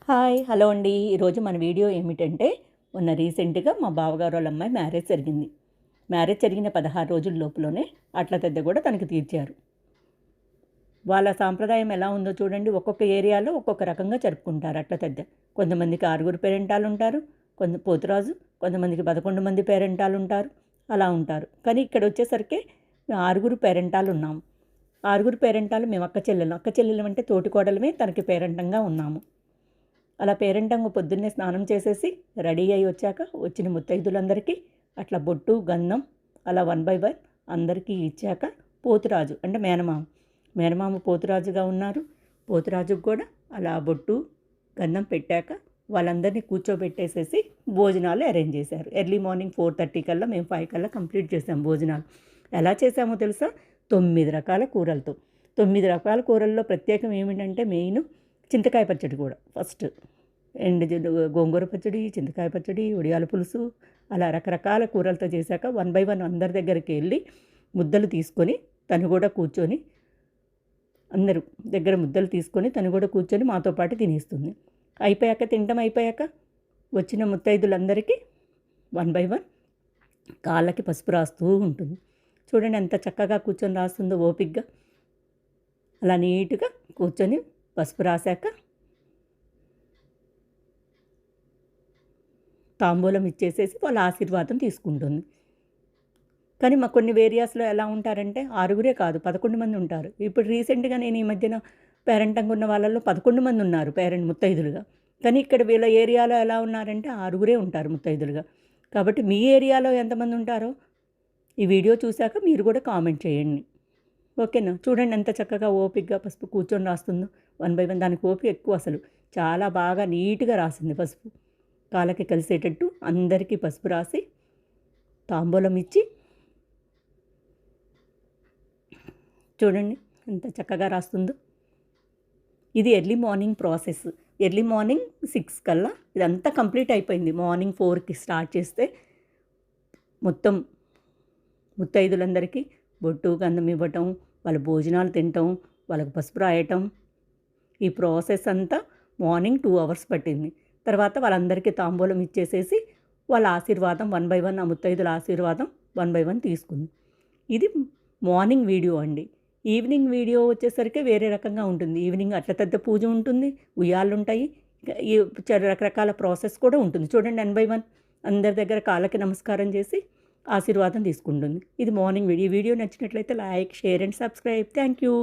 Hi hello అండి. ఈరోజు మన వీడియో ఏమిటంటే మొన్న రీసెంట్గా మా బావగారు వాళ్ళ అమ్మాయి మ్యారేజ్ జరిగింది. మ్యారేజ్ జరిగిన 16 రోజుల లోపులోనే అట్ల తెద్ద కూడా తనకి తీర్చారు. వాళ్ళ సాంప్రదాయం ఎలా ఉందో చూడండి. ఒక్కొక్క ఏరియాలో ఒక్కొక్క రకంగా జరుపుకుంటారు అట్ల తెద్ద. కొంతమందికి 6 పేరెంటాలు ఉంటారు, కొంత పోతురాజు, కొంతమందికి 11 మంది పేరెంటాలు ఉంటారు, అలా ఉంటారు. కానీ ఇక్కడ వచ్చేసరికి 6 పేరెంటాలు ఉన్నాము. 6 పేరెంటాలు మేము అక్క చెల్లెలం అంటే తోటికోడలమే తనకి పేరెంటంగా ఉన్నాము. అలా పేరెంటంగా పొద్దున్నే స్నానం చేసేసి రెడీ అయ్యి వచ్చాక వచ్చిన ముత్తైదులందరికీ అట్లా బొట్టు గంధం అలా 1 బై 1 అందరికీ ఇచ్చాక పోతురాజు అంటే మేనమామ పోతురాజుగా ఉన్నారు. పోతురాజుకు కూడా అలా బొట్టు గంధం పెట్టాక వాళ్ళందరినీ కూర్చోబెట్టేసేసి భోజనాలు అరేంజ్ చేశారు. ఎర్లీ మార్నింగ్ 4:30 కల్లా మేము 5 కల్లా కంప్లీట్ చేసాం భోజనాలు. ఎలా చేసామో తెలుసా? 9 రకాల కూరలతో. 9 రకాల కూరల్లో ప్రత్యేకం ఏమిటంటే మెయిన్ చింతకాయ పచ్చడి కూడా ఫస్ట్. గోంగూర పచ్చడి, చింతకాయ పచ్చడి, ఉడియాల పులుసు అలా రకరకాల కూరలతో చేశాక 1 బై 1 అందరి దగ్గరికి వెళ్ళి ముద్దలు తీసుకొని తను కూడా కూర్చొని అందరూ దగ్గర ముద్దలు తీసుకొని తను కూడా కూర్చొని మాతో పాటు తినేస్తుంది. తినడం అయిపోయాక వచ్చిన ముత్తైదులందరికీ 1 బై 1 కాళ్ళకి పసుపు రాస్తూ ఉంటుంది. చూడండి ఎంత చక్కగా కూర్చొని రాస్తుందో ఓపిగ్గా. అలా నీట్గా కూర్చొని పసుపు రాశాక తాంబూలం ఇచ్చేసేసి వాళ్ళ ఆశీర్వాదం తీసుకుంటుంది. కానీ మా కొన్ని ఏరియాస్లో ఎలా ఉంటారంటే 6 కాదు 11 మంది ఉంటారు. ఇప్పుడు రీసెంట్గా నేను ఈ మధ్యన పేరెంటంగా ఉన్న వాళ్ళల్లో 11 మంది ఉన్నారు ముత్తైదులుగా. కానీ ఇక్కడ వీళ్ళ ఏరియాలో ఎలా ఉన్నారంటే 6 ఉంటారు ముత్తైదులుగా. కాబట్టి మీ ఏరియాలో ఎంతమంది ఉంటారో ఈ వీడియో చూశాక మీరు కూడా కామెంట్ చేయండి. ఓకేనా? చూడండి ఎంత చక్కగా ఓపికగా పసుపు కూర్చొని రాస్తుందో 1 బై 1. దానికి ఓపిక ఎక్కువ అసలు. చాలా బాగా నీట్గా రాసింది పసుపు. కాళ్ళకి కలిసేటట్టు అందరికీ పసుపు రాసి తాంబూలం ఇచ్చి చూడండి ఎంత చక్కగా రాస్తుందో. ఇది early morning process. Early morning 6 కల్లా ఇదంతా కంప్లీట్ అయిపోయింది. మార్నింగ్ 4కి స్టార్ట్ చేస్తే మొత్తం ముత్తైదులందరికీ బొట్టు గంధం ఇవ్వటం, వాళ్ళ భోజనాలు తినటం, వాళ్ళకు పసుపు రాయటం, ఈ ప్రాసెస్ అంతా మార్నింగ్ 2 అవర్స్ పట్టింది. తర్వాత వాళ్ళందరికీ తాంబూలం ఇచ్చేసేసి వాళ్ళ ఆశీర్వాదం 1 బై 1 ఆ ముత్తైదుల ఆశీర్వాదం 1 బై 1 తీసుకుంది. ఇది మార్నింగ్ వీడియో అండి. ఈవినింగ్ వీడియో వచ్చేసరికి వేరే రకంగా ఉంటుంది. ఈవినింగ్ అట్ల పెద్ద పూజ ఉంటుంది, ఉయ్యాలు ఉంటాయి, ఈ రకరకాల ప్రాసెస్ కూడా ఉంటుంది. చూడండి 1 బై 1 అందరి దగ్గర కాళ్ళకి నమస్కారం చేసి ఆశీర్వాదం తీసుకుంటుంది. ఇది మార్నింగ్ వీడియో. ఈ వీడియో నచ్చినట్లయితే like, share and subscribe. Thank you.